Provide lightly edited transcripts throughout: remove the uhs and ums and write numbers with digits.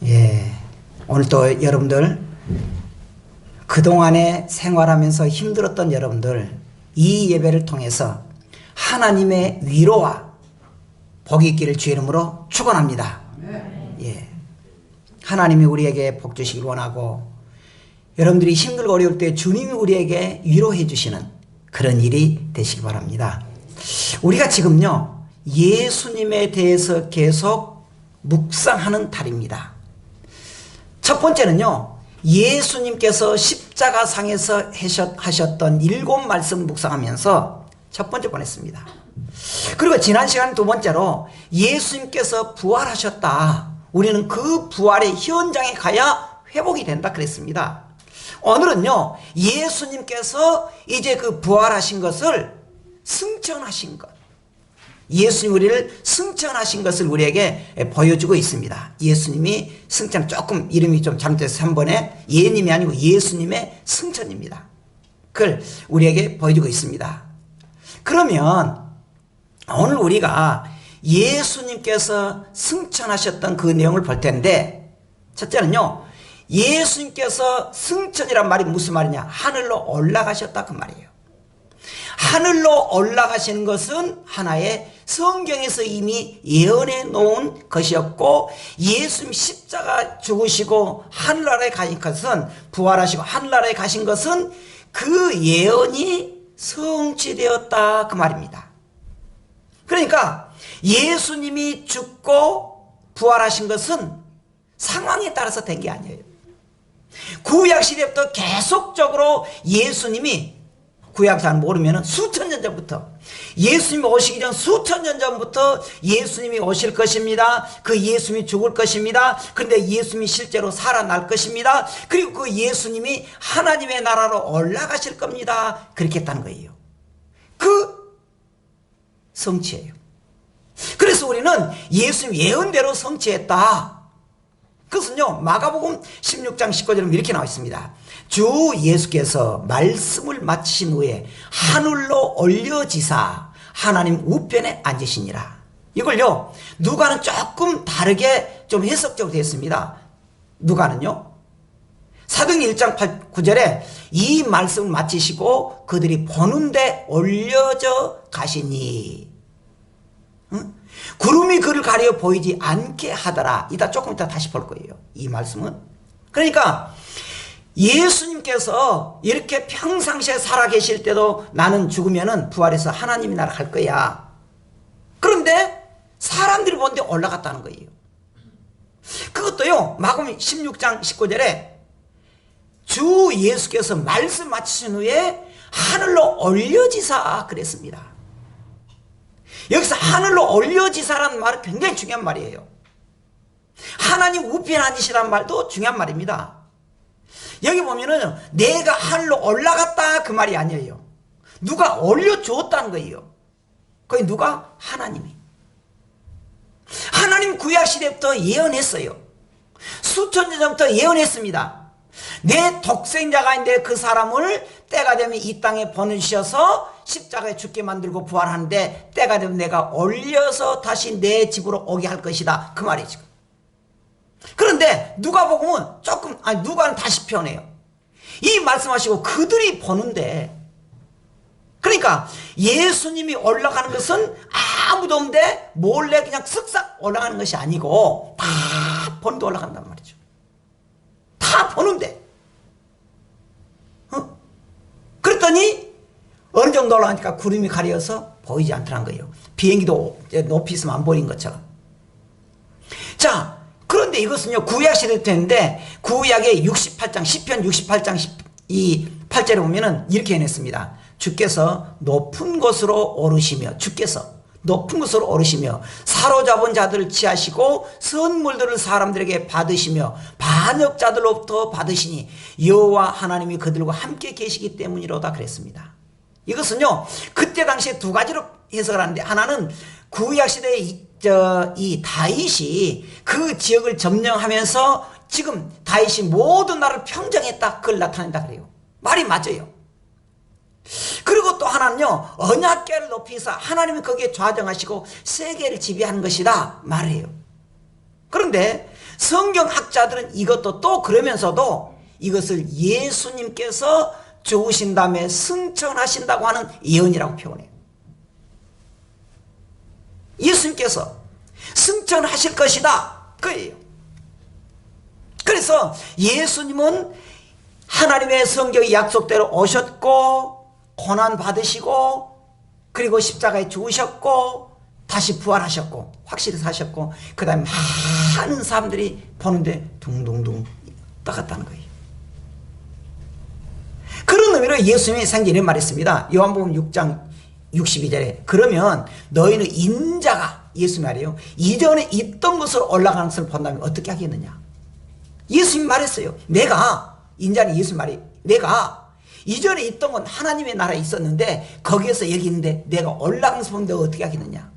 예, 오늘 또 여러분들 그동안에 생활하면서 힘들었던 여러분들 이 예배를 통해서 하나님의 위로와 복이 있기를 주의 이름으로 축원합니다. 예, 하나님이 우리에게 복 주시길 원하고 여러분들이 힘들고 어려울 때 주님이 우리에게 위로해 주시는 그런 일이 되시기 바랍니다. 우리가 지금요 예수님에 대해서 계속 묵상하는 달입니다. 첫 번째는요 예수님께서 십자가상에서 하셨던 7 말씀 묵상하면서 첫 번째 보냈습니다. 그리고 지난 시간 두 번째로 예수님께서 부활하셨다, 우리는 그 부활의 현장에 가야 회복이 된다 그랬습니다. 오늘은요 예수님께서 이제 그 부활하신 것을 승천하신 것, 예수님 우리를 승천하신 것을 우리에게 보여주고 있습니다. 예수님이 승천, 조금 이름이 좀 잘못돼서 3번에 예님이 아니고 예수님의 승천입니다. 그걸 우리에게 보여주고 있습니다. 그러면 오늘 우리가 예수님께서 승천하셨던 그 내용을 볼 텐데, 첫째는요 예수님께서 승천이란 말이 무슨 말이냐, 하늘로 올라가셨다 그 말이에요. 하늘로 올라가시는 것은 하나의 성경에서 이미 예언해 놓은 것이었고, 예수님 십자가 죽으시고 하늘나라에 가신 것은, 부활하시고 하늘나라에 가신 것은 그 예언이 성취되었다 그 말입니다. 그러니까 예수님이 죽고 부활하신 것은 상황에 따라서 된 게 아니에요. 구약시대부터 계속적으로 예수님이, 구약사는 모르면 수천 년 전부터, 예수님이 오시기 전 수천 년 전부터 예수님이 오실 것입니다. 그 예수님이 죽을 것입니다. 그런데 예수님이 실제로 살아날 것입니다. 그리고 그 예수님이 하나님의 나라로 올라가실 겁니다. 그렇게 했다는 거예요. 그 성취예요. 그래서 우리는 예수님 예언대로 성취했다. 그것은요 마가복음 16장 19절에 이렇게 나와 있습니다. 주 예수께서 말씀을 마치신 후에 하늘로 올려지사 하나님 우편에 앉으시니라. 이걸요 누가는 조금 다르게 좀 해석적으로 되어 있습니다. 누가는요 사도행전 1장 9절에 이 말씀을 마치시고 그들이 보는데 올려져 가시니, 응? 구름이 그를 가려 보이지 않게 하더라. 조금 이따 다시 볼 거예요 이 말씀은. 그러니까 예수님께서 이렇게 평상시에 살아계실 때도 나는 죽으면은 부활해서 하나님의 나라 갈 거야. 그런데 사람들이 보는데 올라갔다는 거예요. 그것도요 마가복음 16장 19절에 주 예수께서 말씀 마치신 후에 하늘로 올려지사 그랬습니다. 여기서 하늘로 올려지사라는 말은 굉장히 중요한 말이에요. 하나님 우편에 앉으시라는 말도 중요한 말입니다. 여기 보면은 내가 하늘로 올라갔다 그 말이 아니에요. 누가 올려주었다는 거예요. 거기 누가? 하나님이. 하나님 구약시대부터 예언했어요. 수천 년 전부터 예언했습니다. 내 독생자가 있는데 그 사람을 때가 되면 이 땅에 보내주셔서 십자가에 죽게 만들고 부활하는데 때가 되면 내가 올려서 다시 내 집으로 오게 할 것이다 그 말이에요 지금. 그런데 누가복음은 조금, 누가는 다시 표현해요. 이 말씀하시고 그들이 보는데, 그러니까 예수님이 올라가는 것은 아무도 없는데 몰래 그냥 쓱싹 올라가는 것이 아니고 다 보는데 올라간단 말이죠. 다 보는데. 그랬더니 어느 정도 올라가니까 구름이 가려서 보이지 않더란 거예요. 비행기도 높이 있으면 안 보이는 것처럼. 자, 그런데 이것은요 구약시대 때인데 구약의 68장 시편 68장 이 8절에 보면은 이렇게 해냈습니다. 주께서 높은 곳으로 오르시며, 주께서 높은 곳으로 오르시며 사로잡은 자들을 취하시고 선물들을 사람들에게 받으시며 반역자들로부터 받으시니 여호와 하나님이 그들과 함께 계시기 때문이로다 그랬습니다. 이것은요 그때 당시에 두 가지로 해석을 하는데, 하나는 구약시대의 이 다윗이 그 지역을 점령하면서 지금 다윗이 모든 나라를 평정했다 그걸 나타낸다 그래요. 말이 맞아요. 그리고 또 하나 하나는요 언약궤를 높이사 하나님이 거기에 좌정하시고 세계를 지배하는 것이다 말해요. 그런데 성경학자들은 이것도 또 그러면서도 이것을 예수님께서 죽으신 다음에 승천하신다고 하는 예언이라고 표현해요. 예수님께서 승천하실 것이다 그예요. 그래서 예수님은 하나님의 성경의 약속대로 오셨고 고난 받으시고 그리고 십자가에 죽으셨고 다시 부활하셨고 확실히 사셨고 그 다음에 많은 사람들이 보는데 둥둥둥 떠갔다는 거예요. 그런 의미로 예수님이 생전 이런 말했습니다. 요한복음 6장 62절에 그러면 너희는 인자가 예수 말이에요. 이전에 있던 것으로 올라가는 것을 본다면 어떻게 하겠느냐. 예수님이 말했어요. 내가 인자는 예수 말이 내가 이전에 있던 건 하나님의 나라에 있었는데 거기에서 여기 있는데 내가 올라가는 것을 보면 너가 어떻게 하겠느냐.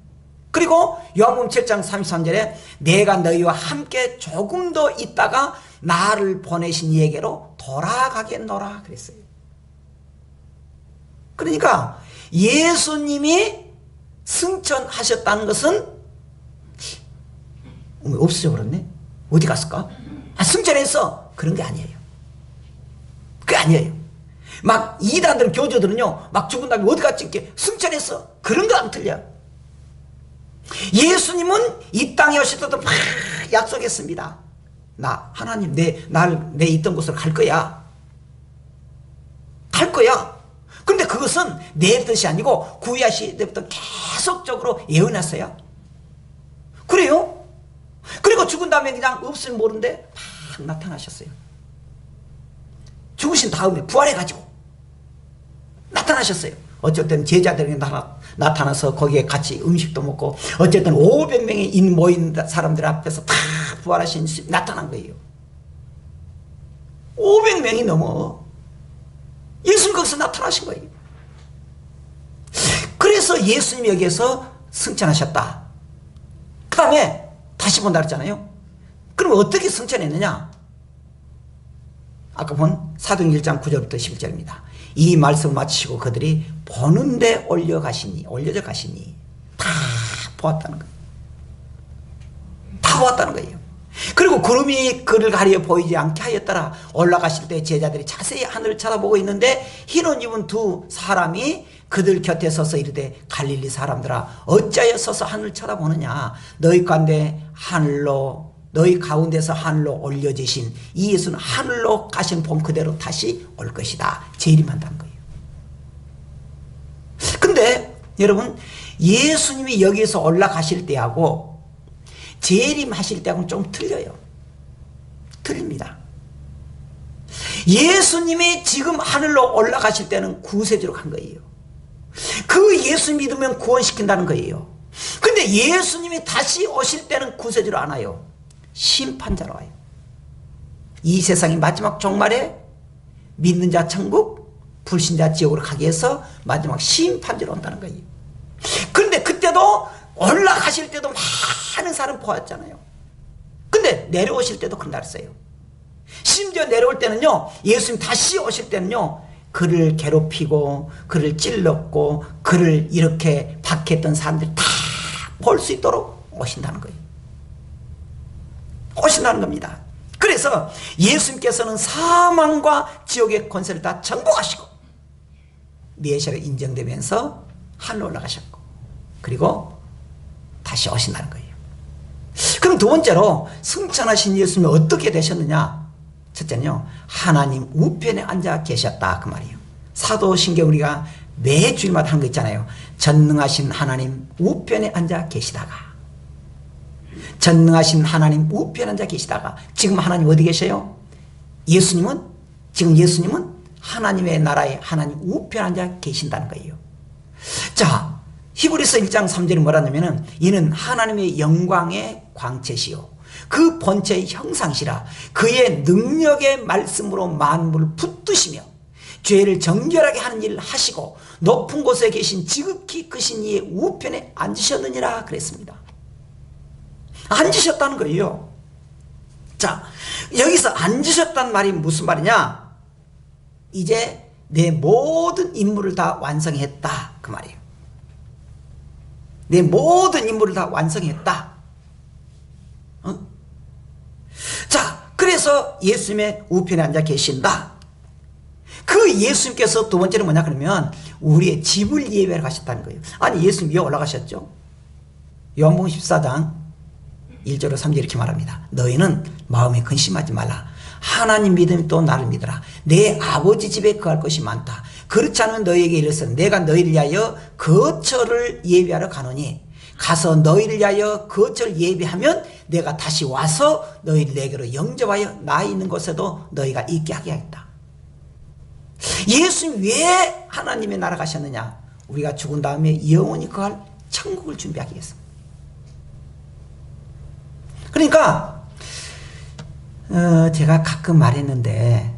그리고 요한복음 7장 33절에 내가 너희와 함께 조금 더 있다가 나를 보내신 이에게로 돌아가겠노라 그랬어요. 그러니까 예수님이 승천하셨다는 것은 없어져 버렸네. 어디 갔을까? 승천했어. 그런 게 아니에요. 그게 아니에요. 막 이단들 교주들은요 막 죽은 다음에 어디 갔지 이렇게 승천했어. 그런 거 안 틀려. 예수님은 이 땅에 오실 때도 막 약속했습니다. 나 하나님 내 있던 곳으로 갈 거야. 갈 거야. 근데 그것은 내 뜻이 아니고 구약시대 때부터 계속적으로 예언했어요. 그래요? 그리고 죽은 다음에 그냥 없으면 모르는데 막 나타나셨어요. 죽으신 다음에 부활해가지고 나타나셨어요. 어쩔 때는 제자들이 나타나서 거기에 같이 음식도 먹고 어쨌든 500명이 모인 사람들 앞에서 다 부활하신 나타난 거예요. 500명이 넘어. 예수님 거기서 나타나신 거예요. 그래서 예수님이 여기에서 승천하셨다. 그 다음에 다시 본다 그랬잖아요. 그럼 어떻게 승천했느냐? 아까 본 사도행전 1장 9절부터 11절입니다. 이 말씀을 마치시고 그들이 보는데 올려져 가시니 다 보았다는 거예요. 다 보았다는 거예요. 그리고 구름이 그를 가려 보이지 않게 하였더라. 올라가실 때 제자들이 자세히 하늘을 쳐다보고 있는데 흰 옷 입은 두 사람이 그들 곁에 서서 이르되 갈릴리 사람들아 어찌하여 서서 하늘을 쳐다보느냐. 너희 가운데서 하늘로 올려지신 이 예수는 하늘로 가신 본 그대로 다시 올 것이다. 재림한다는 거예요. 근데 여러분 예수님이 여기에서 올라가실 때하고 재림하실 때하고는 좀 틀려요. 틀립니다. 예수님이 지금 하늘로 올라가실 때는 구세주로 간 거예요. 그 예수 믿으면 구원시킨다는 거예요. 근데 예수님이 다시 오실 때는 구세주로 안 와요. 심판자로 와요. 이 세상의 마지막 종말에 믿는 자 천국, 불신자 지옥으로 가게 해서 마지막 심판자로 온다는 거예요. 그런데 그때도 올라가실 때도 많은 사람 보았잖아요. 근데 내려오실 때도 그런 날 있어요. 심지어 내려올 때는요, 예수님 다시 오실 때는요, 그를 괴롭히고 그를 찔렀고 그를 이렇게 박했던 사람들 다 볼 수 있도록 오신다는 거예요. 오신다는 겁니다. 그래서 예수님께서는 사망과 지옥의 권세를 다 정복하시고 메시아로 인정되면서 하늘로 올라가셨고 그리고 다시 오신다는 거예요. 그럼 두 번째로 승천하신 예수님이 어떻게 되셨느냐? 첫째는요, 하나님 우편에 앉아 계셨다 그 말이에요. 사도신경 우리가 매 주일마다 하는 거 있잖아요. 전능하신 하나님 우편에 앉아 계시다가, 전능하신 하나님 우편에 앉아 계시다가, 지금 하나님 어디 계셔요? 지금 예수님은 하나님의 나라에 하나님 우편에 앉아 계신다는 거예요. 자, 히브리서 1장 3절이 뭐라냐면은 이는 하나님의 영광의 광채시요 그 본체의 형상시라 그의 능력의 말씀으로 만물을 붙드시며 죄를 정결하게 하는 일을 하시고 높은 곳에 계신 지극히 크신 이의 우편에 앉으셨느니라 그랬습니다. 앉으셨다는 거예요. 자, 여기서 앉으셨다는 말이 무슨 말이냐? 이제 내 모든 임무를 다 완성했다 그 말이에요. 내 모든 임무를 다 완성했다. 자, 그래서 예수님의 우편에 앉아 계신다. 그 예수님께서 두 번째는 뭐냐 그러면 우리의 집을 예배하러 가셨다는 거예요. 아니 예수님 위에 올라가셨죠. 요한복음 14장 1절로 3절 이렇게 말합니다. 너희는 마음에 근심하지 말라. 하나님 믿음이 또 나를 믿어라. 내 아버지 집에 거할 것이 많다. 그렇지 않으면 너희에게 이르기를 내가 너희를 위하여 거처를 예비하러 가노니 가서 너희를 위하여 거처를 예비하면 내가 다시 와서 너희를 내게로 영접하여 나 있는 곳에도 너희가 있게 하게 하겠다. 예수님 왜 하나님의 나라 가셨느냐? 우리가 죽은 다음에 영원히 거할 천국을 준비하기 위해서. 그러니까 제가 가끔 말했는데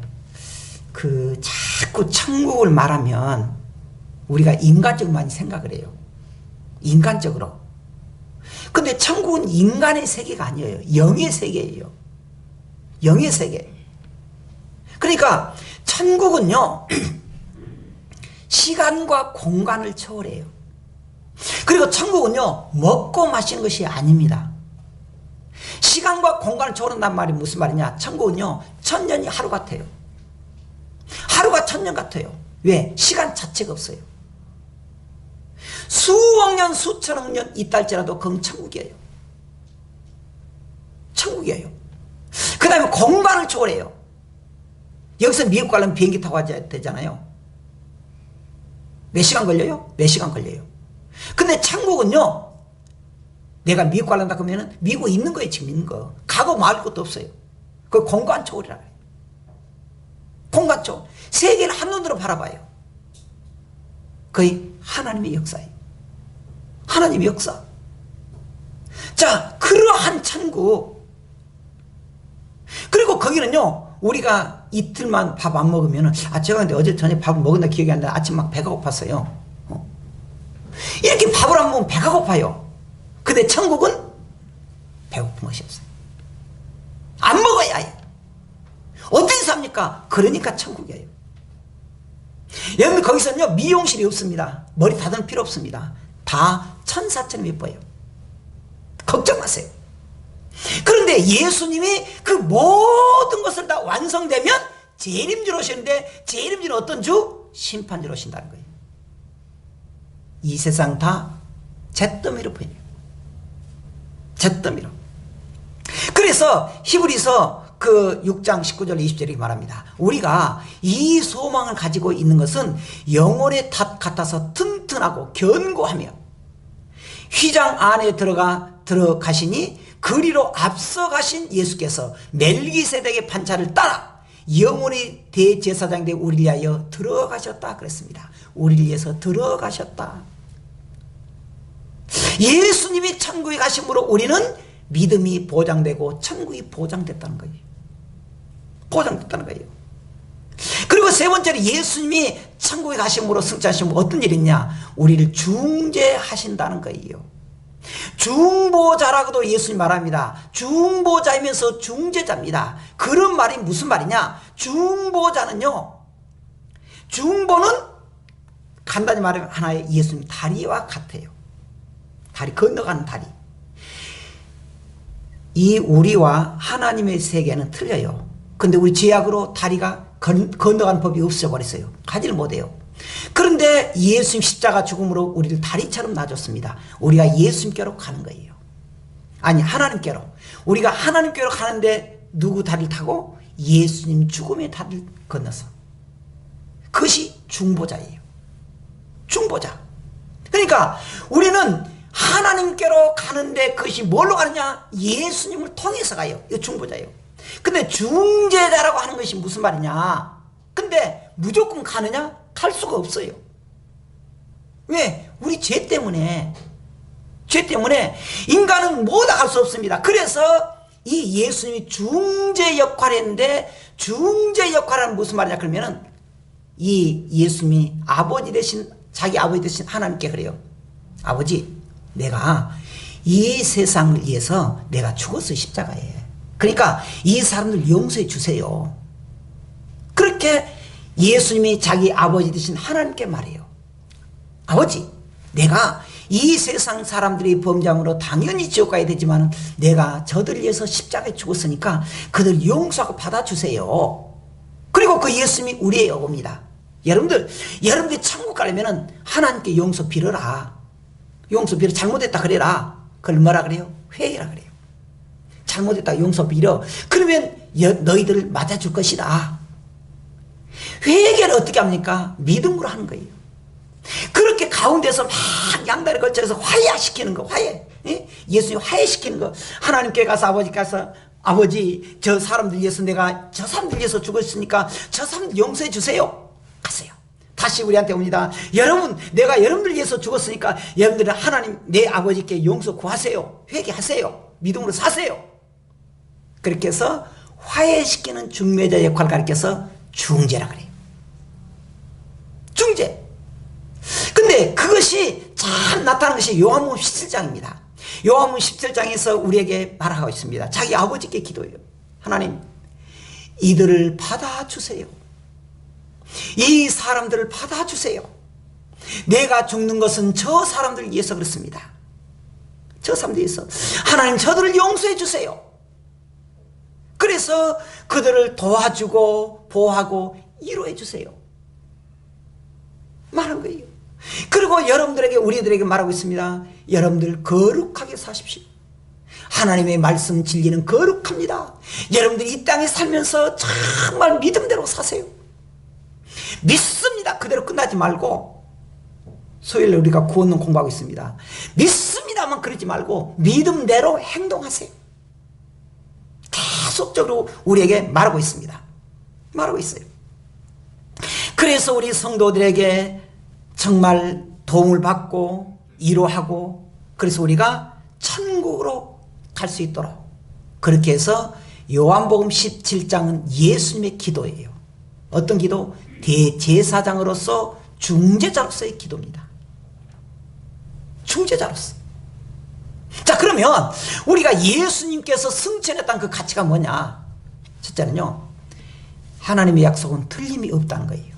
자꾸 천국을 말하면 우리가 인간적으로 많이 생각을 해요. 인간적으로. 근데 천국은 인간의 세계가 아니에요. 영의 세계예요. 영의 세계. 그러니까 천국은요 시간과 공간을 초월해요. 그리고 천국은요 먹고 마시는 것이 아닙니다. 시간과 공간을 초월한단 말이 무슨 말이냐? 천국은요 천년이 하루 같아요. 하루가 천년 같아요. 왜? 시간 자체가 없어요. 수억 년 수천억 년 있다 할지라도 그건 천국이에요. 천국이에요. 그 다음에 공간을 초월해요. 여기서 미국 가려면 비행기 타고 가야 되잖아요. 몇 시간 걸려요? 몇 시간 걸려요. 근데 천국은요 내가 미국 가려다 그러면 미국에 있는 거예요. 지금 있는 거. 가고 말 것도 없어요. 그 공간 초월이라 그래요. 공간 초월. 세계를 한눈으로 바라봐요. 거의 하나님의 역사예요. 하나님의 역사. 자, 그러한 천국. 그리고 거기는요 우리가 이틀만 밥 안 먹으면은 제가 근데 어제 저녁에 밥을 먹었나 기억이 안 나. 아침 막 배가 고팠어요. 이렇게 밥을 안 먹으면 배가 고파요. 근데 천국은 배고픈 것이 없어요. 안 먹어야 해요. 어떻게 삽니까? 그러니까 천국이에요. 여러분 거기서는요 미용실이 없습니다. 머리 다듬을 필요 없습니다. 다 천사처럼 예뻐요. 걱정 마세요. 그런데 예수님이 그 모든 것을 다 완성되면 재림주로 오시는데 재림주는 어떤 주? 심판주로 오신다는 거예요. 이 세상 다 잿더미로 보여요. 잿더미로. 그래서 히브리서 그 6장 19절 20절이 말합니다. 우리가 이 소망을 가지고 있는 것은 영혼의 탑 같아서 튼튼하고 견고하며 휘장 안에 들어가시니 그리로 앞서가신 예수께서 멜기세덱의 판차를 따라 영혼의 대제사장이 되어 우리를 위하여 들어가셨다 그랬습니다. 우리를 위해서 들어가셨다. 예수님이 천국에 가심으로 우리는 믿음이 보장되고 천국이 보장됐다는 거예요. 보장됐다는 거예요. 그리고 세 번째로 예수님이 천국에 가심으로 승천하시면 어떤 일이 있냐? 우리를 중재하신다는 거예요. 중보자라고도 예수님 말합니다. 중보자이면서 중재자입니다. 그런 말이 무슨 말이냐? 중보자는요 중보는 간단히 말하면 하나의 예수님 다리와 같아요. 다리, 건너가는 다리. 이 우리와 하나님의 세계는 틀려요. 근데 우리 죄악으로 다리가 건너가는 법이 없어버렸어요. 가지를 못해요. 그런데 예수님 십자가 죽음으로 우리를 다리처럼 놔줬습니다. 우리가 예수님께로 가는 거예요. 아니 하나님께로. 우리가 하나님께로 가는데 누구 다리를 타고? 예수님 죽음의 다리를 건너서. 그것이 중보자예요. 중보자. 그러니까 우리는 하나님께로 가는데 그것이 뭘로 가느냐? 예수님을 통해서 가요. 이거 중보자예요. 근데 중재자라고 하는 것이 무슨 말이냐? 근데 무조건 가느냐? 갈 수가 없어요. 왜? 우리 죄 때문에. 죄 때문에 인간은 모두 갈 수 없습니다. 그래서 이 예수님이 중재 역할을 했는데 중재 역할은 무슨 말이냐 그러면은 이 예수님이 아버지 대신 자기 아버지 대신 하나님께 그래요. 아버지, 내가 이 세상을 위해서 내가 죽었어요. 십자가에. 그러니까 이 사람들 용서해 주세요. 그렇게 예수님이 자기 아버지 되신 하나님께 말해요. 아버지, 내가 이 세상 사람들이 범죄함으로 당연히 지옥 가야 되지만 내가 저들을 위해서 십자가에 죽었으니까 그들 용서하고 받아주세요. 그리고 그 예수님이 우리의 어머니다. 여러분들이 천국 가려면 하나님께 용서 빌어라. 용서 빌어. 잘못했다 그래라. 그걸 뭐라 그래요? 회개라 그래요. 잘못했다 용서 빌어. 그러면 너희들을 맞아줄 것이다. 회개를 어떻게 합니까? 믿음으로 하는 거예요. 그렇게 가운데서 막 양다리 걸쳐서 화해시키는 거, 화해. 예? 예수님 화해시키는 거. 하나님께 가서 아버지께 가서 아버지, 저 사람들 위해서 내가 저 사람들 위해서 죽었으니까 저 사람들 용서해 주세요. 가세요. 다시 우리한테 옵니다. 여러분, 내가 여러분들 위해서 죽었으니까 여러분들은 하나님 내 아버지께 용서 구하세요. 회개하세요. 믿음으로 사세요. 그렇게 해서 화해시키는 중매자 역할을 가리켜서 중재라 그래요. 중재. 근데 그것이 잘 나타나는 것이 요한복음 17장입니다. 요한복음 17장에서 우리에게 말하고 있습니다. 자기 아버지께 기도해요. 하나님, 이들을 받아주세요. 이 사람들을 받아주세요. 내가 죽는 것은 저 사람들을 위해서 그렇습니다. 저 사람들 위해서. 하나님, 저들을 용서해 주세요. 그래서 그들을 도와주고 보호하고 위로해 주세요. 말한 거예요. 그리고 여러분들에게, 우리들에게 말하고 있습니다. 여러분들 거룩하게 사십시오. 하나님의 말씀 진리는 거룩합니다. 여러분들이 이 땅에 살면서 정말 믿음대로 사세요. 믿습니다. 그대로 끝나지 말고, 수요일에 우리가 구원론 공부하고 있습니다. 믿습니다만 그러지 말고 믿음대로 행동하세요. 계속적으로 우리에게 말하고 있습니다. 말하고 있어요. 그래서 우리 성도들에게 정말 도움을 받고 위로하고, 그래서 우리가 천국으로 갈 수 있도록, 그렇게 해서 요한복음 17장은 예수님의 기도예요. 어떤 기도? 대제사장으로서 중재자로서의 기도입니다. 중재자로서. 자, 그러면 우리가 예수님께서 승천했다는 그 가치가 뭐냐? 첫째는요, 하나님의 약속은 틀림이 없다는 거예요.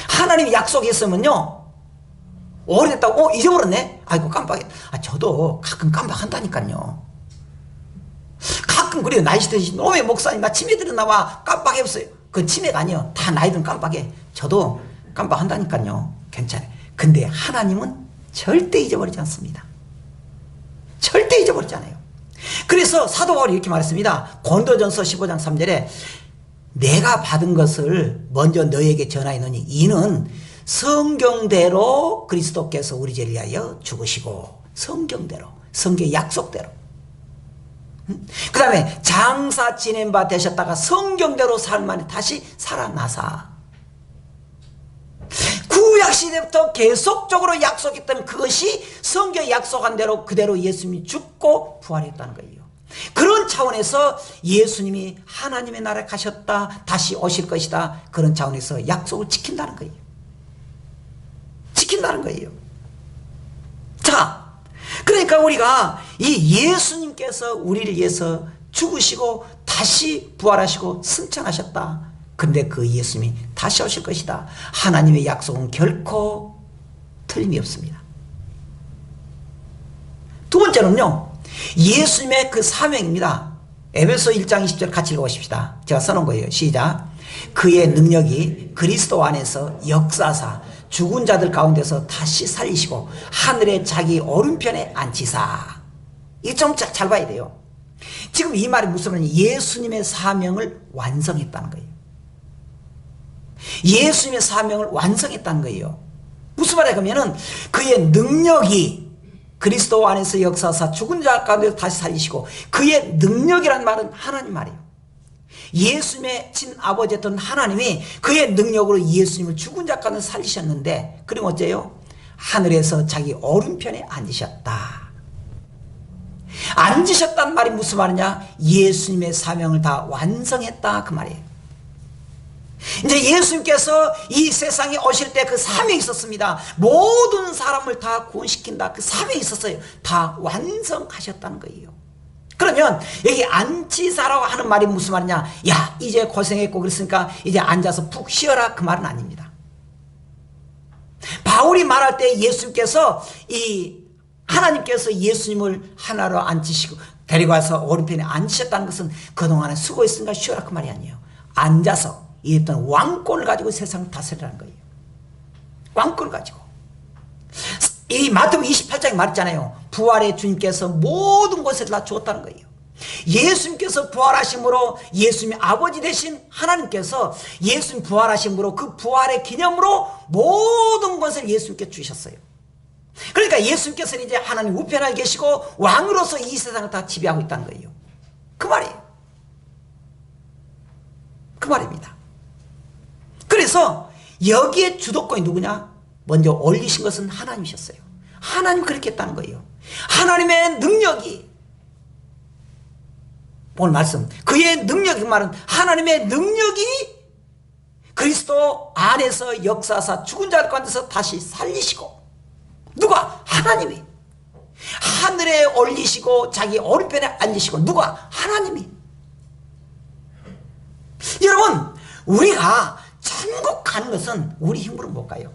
하나님이 약속했으면요, 오래됐다고 잊어버렸네? 아이고 깜빡해. 저도 가끔 깜빡한다니까요. 가끔 그래요. 나이 드신 놈의 목사님 나 치매 들었나 봐. 깜빡했어요. 그건 치매가 아니에요. 다 나이 든 깜빡해. 저도 깜빡한다니까요. 괜찮아요. 근데 하나님은 절대 잊어버리지 않습니다. 절대 잊어버리지 않아요. 그래서 사도 바울이 이렇게 말했습니다. 고린도전서 15장 3절에 내가 받은 것을 먼저 너에게 전하였노니 이는 성경대로 그리스도께서 우리 죄를 위하여 죽으시고, 성경대로, 성경의 약속대로, 그 다음에 장사 지낸 바 되셨다가 성경대로 살만에 다시 살아나사, 구약시대부터 계속적으로 약속했던 그것이 성경에 약속한 대로 그대로 예수님이 죽고 부활했다는 거예요. 그런 차원에서 예수님이 하나님의 나라에 가셨다, 다시 오실 것이다, 그런 차원에서 약속을 지킨다는 거예요. 지킨다는 거예요. 자, 그러니까 우리가 이 예수님께서 우리를 위해서 죽으시고 다시 부활하시고 승천하셨다. 근데 그 예수님이 다시 오실 것이다. 하나님의 약속은 결코 틀림이 없습니다. 두 번째는요, 예수님의 그 사명입니다. 에베소 1장 20절 같이 읽어보십시다. 제가 써놓은 거예요. 시작. 그의 능력이 그리스도 안에서 역사사 죽은 자들 가운데서 다시 살리시고 하늘에 자기 오른편에 앉히사. 이거 좀 잘 봐야 돼요. 지금 이 말이 무슨 말이냐? 예수님의 사명을 완성했다는 거예요. 예수님의 사명을 완성했다는 거예요. 무슨 말이야? 그러면은 그의 능력이 그리스도 안에서 역사사 죽은 자 가운데서 다시 살리시고, 그의 능력이란 말은 하나님 말이에요. 예수님의 친아버지였던 하나님이 그의 능력으로 예수님을 죽은 자 가운데 살리셨는데, 그럼 어째요? 하늘에서 자기 오른편에 앉으셨다. 앉으셨단 말이 무슨 말이냐? 예수님의 사명을 다 완성했다, 그 말이에요. 이제 예수님께서 이 세상에 오실 때 그 사명이 있었습니다. 모든 사람을 다 구원시킨다, 그 사명이 있었어요. 다 완성하셨다는 거예요. 그러면 여기 안치사라고 하는 말이 무슨 말이냐? 야, 이제 고생했고 그랬으니까 이제 앉아서 푹 쉬어라, 그 말은 아닙니다. 바울이 말할 때 예수님께서 하나님께서 예수님을 하나로 앉히시고 데리고 와서 오른편에 앉히셨다는 것은 그동안에 수고했으니까 쉬어라, 그 말이 아니에요. 앉아서 이 어떤 왕권을 가지고 세상을 다스리라는 거예요. 왕권을 가지고. 이 마태복음 28장에 말했잖아요. 부활의 주님께서 모든 것을 다 주었다는 거예요. 예수님께서 부활하심으로, 예수님이 아버지 되신 하나님께서 예수님 부활하심으로, 그 부활의 기념으로 모든 것을 예수님께 주셨어요. 그러니까 예수님께서는 이제 하나님 우편에 계시고 왕으로서 이 세상을 다 지배하고 있다는 거예요. 그 말이에요. 그 말입니다. 그래서 여기에 주도권이 누구냐? 먼저 올리신 것은 하나님이셨어요. 하나님 그렇게 했다는 거예요. 하나님의 능력이, 오늘 말씀, 그의 능력이 말은 하나님의 능력이 그리스도 안에서 역사하사 죽은 자를 가운데서 다시 살리시고, 누가? 하나님이 하늘에 올리시고 자기 오른편에 앉으시고, 누가? 하나님이. 여러분, 우리가 천국 가는 것은 우리 힘으로 못 가요.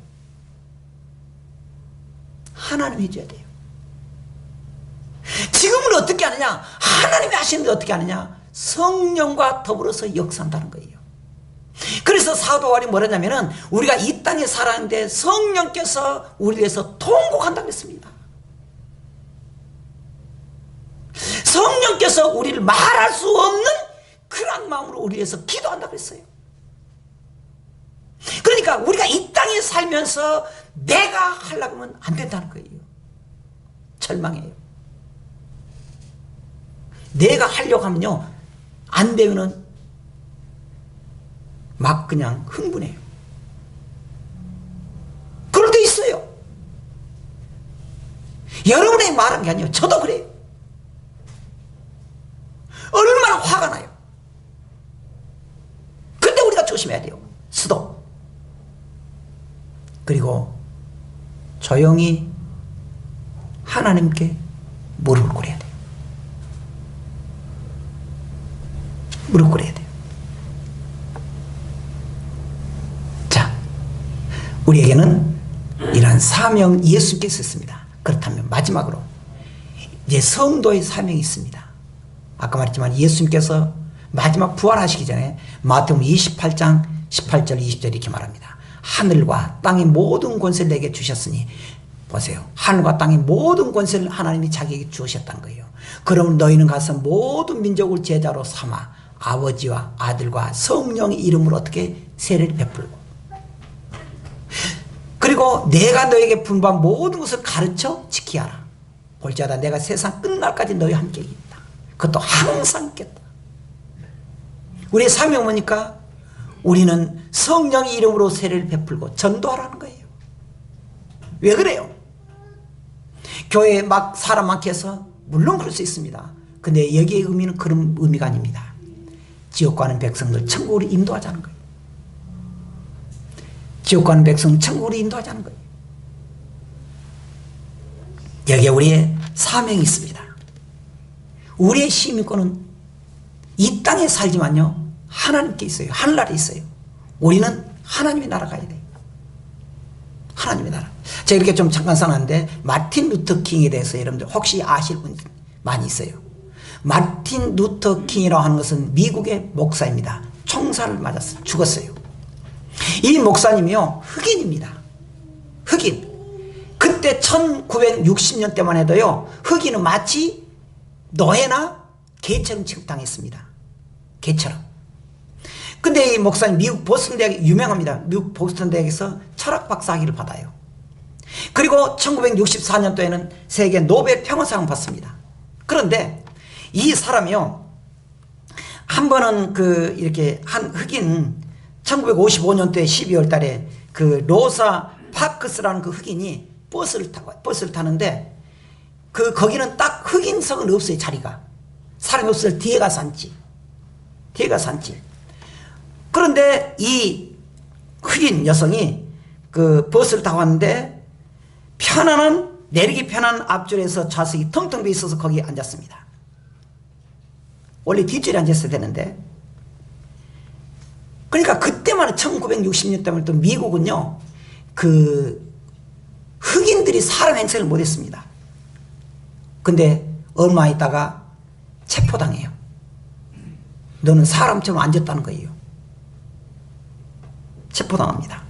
하나님이 해줘야 돼요. 지금은 어떻게 하느냐? 하나님이 하시는데 어떻게 하느냐? 성령과 더불어서 역사한다는 거예요. 그래서 사도 바울이 뭐라냐면은 우리가 이 땅에 살았는데 성령께서 우리에 대해서 통곡한다고 했습니다. 성령께서 우리를 말할 수 없는 그런 마음으로 우리에 대해서 기도한다고 했어요. 그러니까 우리가 이 땅에 살면서 내가 하려고 하면 안 된다는 거예요. 절망해요. 내가 하려고 하면요, 안 되면은 막 그냥 흥분해요. 그럴 때 있어요. 여러분이 말한 게 아니에요. 저도 그래요. 얼마나 화가 나요. 근데 우리가 조심해야 돼요. 스톱. 그리고 조용히 하나님께 무릎을 꿇어야 돼요. 무릎 꿇어야 돼요. 자, 우리에게는 이러한 사명 예수께서 있습니다. 그렇다면 마지막으로 이제 성도의 사명이 있습니다. 아까 말했지만 예수님께서 마지막 부활하시기 전에 마태복음 28장 18절 20절 이렇게 말합니다. 하늘과 땅의 모든 권세를 내게 주셨으니, 보세요, 하늘과 땅의 모든 권세를 하나님이 자기에게 주셨다는 거예요. 그러면 너희는 가서 모든 민족을 제자로 삼아 아버지와 아들과 성령의 이름으로 어떻게 세례를 베풀고, 그리고 내가 너에게 분부한 모든 것을 가르쳐 지키라. 볼지어다 내가 세상 끝날까지 너희와 함께 있다. 그것도 항상 있겠다. 우리의 사명은 뭐니까? 우리는 성령의 이름으로 세례를 베풀고 전도하라는 거예요. 왜 그래요? 교회에 막 사람 많게 해서 물론 그럴 수 있습니다. 근데 여기의 의미는 그런 의미가 아닙니다. 지옥 가는 백성들 천국으로 인도하자는 거예요. 지옥 가는 백성 천국으로 인도하자는 거예요. 여기에 우리의 사명이 있습니다. 우리의 시민권은 이 땅에 살지만요, 하나님께 있어요. 하늘나라에 있어요. 우리는 하나님의 나라 가야 돼요. 하나님의 나라. 제가 이렇게 좀 잠깐 써놨는데, 마틴 루터 킹에 대해서 여러분들 혹시 아실 분 많이 있어요. 마틴 루터 킹이라고 하는 것은 미국의 목사입니다. 총살을 맞았어요. 죽었어요. 이 목사님이요, 흑인입니다. 흑인. 그때 1960년대만 해도요, 흑인은 마치 노예나 개처럼 취급당했습니다. 개처럼. 근데 이 목사님 미국 보스턴 대학에 유명합니다. 미국 보스턴 대학에서 철학 박사학위를 받아요. 그리고 1964년도에는 세계 노벨 평화상을 받습니다. 그런데 이 사람이요, 한 번은 이렇게 한 흑인 1955년도에 12월 달에 그 로사 파크스라는 그 흑인이 버스를 타는데, 거기는 딱 흑인석은 없어요. 자리가. 사람이 없어서 뒤에 가서 앉지. 뒤에 가서 앉지. 그런데 이 흑인 여성이 그 버스를 타고 왔는데, 내리기 편한 앞줄에서 좌석이 텅텅 비어 있어서 거기에 앉았습니다. 원래 뒷줄에 앉았어야 되는데. 그러니까 그때만 1960년대만 또 미국은요, 그 흑인들이 사람 행세를 못했습니다. 근데 얼마 있다가 체포당해요. 너는 사람처럼 앉았다는 거예요. 체포당합니다.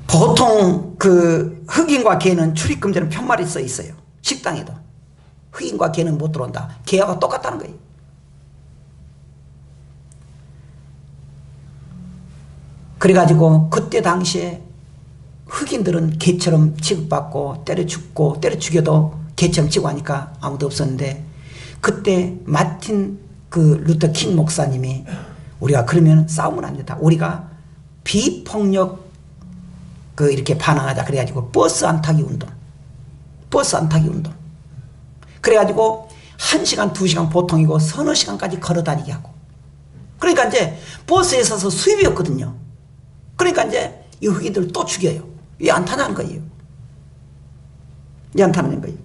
보통 그 흑인과 개는 출입금지는 편말이 써 있어요. 식당에도. 흑인과 개는 못 들어온다. 개하고 똑같다는 거예요. 그래가지고 그때 당시에 흑인들은 개처럼 취급받고 때려 죽고 때려 죽여도 개처럼 취급하니까 아무도 없었는데, 그때 마틴 그 루터 킹 목사님이 우리가 그러면 싸우면 안 된다. 우리가 비폭력 그 이렇게 반항하자. 그래가지고 버스 안 타기 운동. 버스 안 타기 운동. 그래가지고 1시간, 2시간 보통이고 서너 시간까지 걸어 다니게 하고. 그러니까 이제 버스에 서서 수입이 없거든요. 그러니까 이제 이 흑인들 또 죽여요. 왜 안 타냐는 거예요. 왜 안 타는 거예요.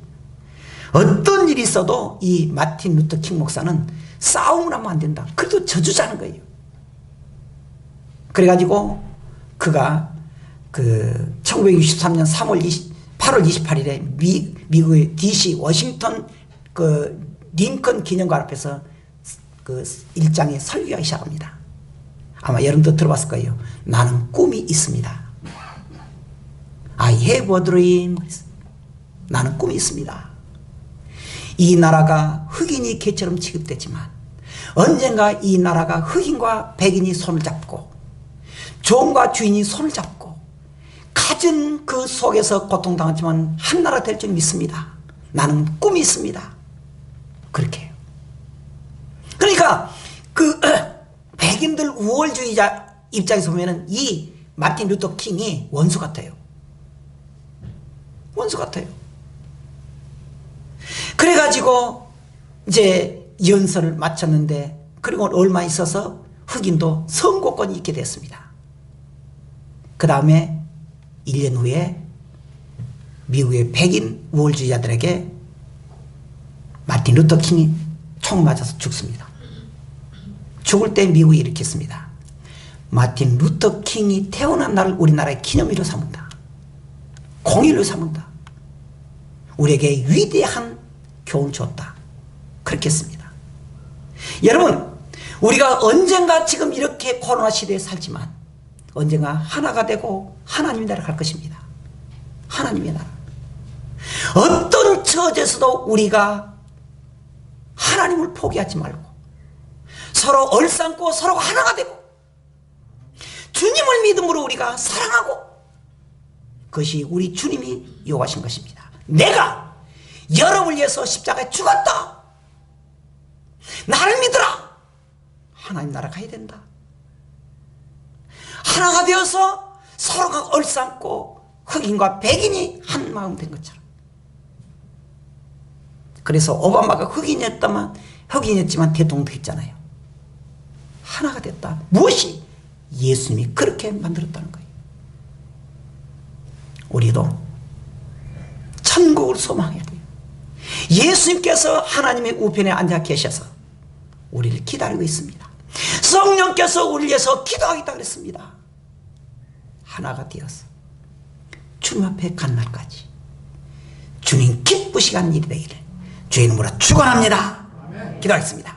어떤 일이 있어도 이 마틴 루터 킹 목사는 싸움을 하면 안 된다. 그래도 져주자는 거예요. 그래가지고 그가 그 1963년 8월 28일에 미국의 DC 워싱턴 그 링컨 기념관 앞에서 그 일장에 설교하기 시작합니다. 아마 여러분도 들어봤을 거예요. 나는 꿈이 있습니다. I have a dream. 나는 꿈이 있습니다. 이 나라가 흑인이 개처럼 취급됐지만 언젠가 이 나라가 흑인과 백인이 손을 잡고 종과 주인이 손을 잡고 가진 그 속에서 고통당하지만 한 나라 될 줄 믿습니다. 나는 꿈이 있습니다. 그렇게 해요. 그러니까 그 백인들 우월주의자 입장에서 보면은 이 마틴 루터 킹이 원수 같아요. 원수 같아요. 그래가지고 이제 연설을 마쳤는데, 그리고 얼마 있어서 흑인도 선거권이 있게 됐습니다. 그 다음에 1년 후에 미국의 백인 우월주의자들에게 마틴 루터 킹이 총 맞아서 죽습니다. 죽을 때 미국이 이렇게 했습니다. 마틴 루터 킹이 태어난 날을 우리나라의 기념일로 삼는다. 공일로 삼는다. 우리에게 위대한 교훈을 줬다. 그렇게 했습니다. 여러분, 우리가 언젠가 지금 이렇게 코로나 시대에 살지만 언젠가 하나가 되고 하나님의 나라 갈 것입니다. 하나님의 나라. 어떤 처지에서도 우리가 하나님을 포기하지 말고 서로 얼싸안고 서로가 하나가 되고 주님을 믿음으로 우리가 사랑하고, 그것이 우리 주님이 요구하신 것입니다. 내가 여러분을 위해서 십자가에 죽었다. 나를 믿으라. 하나님 나라 가야 된다. 하나가 되어서 서로가 얼싸안고 흑인과 백인이 한 마음 된 것처럼. 그래서 오바마가 흑인이었지만 대통령 됐잖아요. 하나가 됐다. 무엇이? 예수님이 그렇게 만들었다는 거예요. 우리도 천국을 소망해야 돼요. 예수님께서 하나님의 우편에 앉아 계셔서 우리를 기다리고 있습니다. 성령께서 우리를 위해서 기도하겠다 그랬습니다. 하나가 되어서 주님 앞에 간 날까지 주님 기쁘시게 하는 일이 되기를 주의 이름으로 축원합니다. 기도하겠습니다.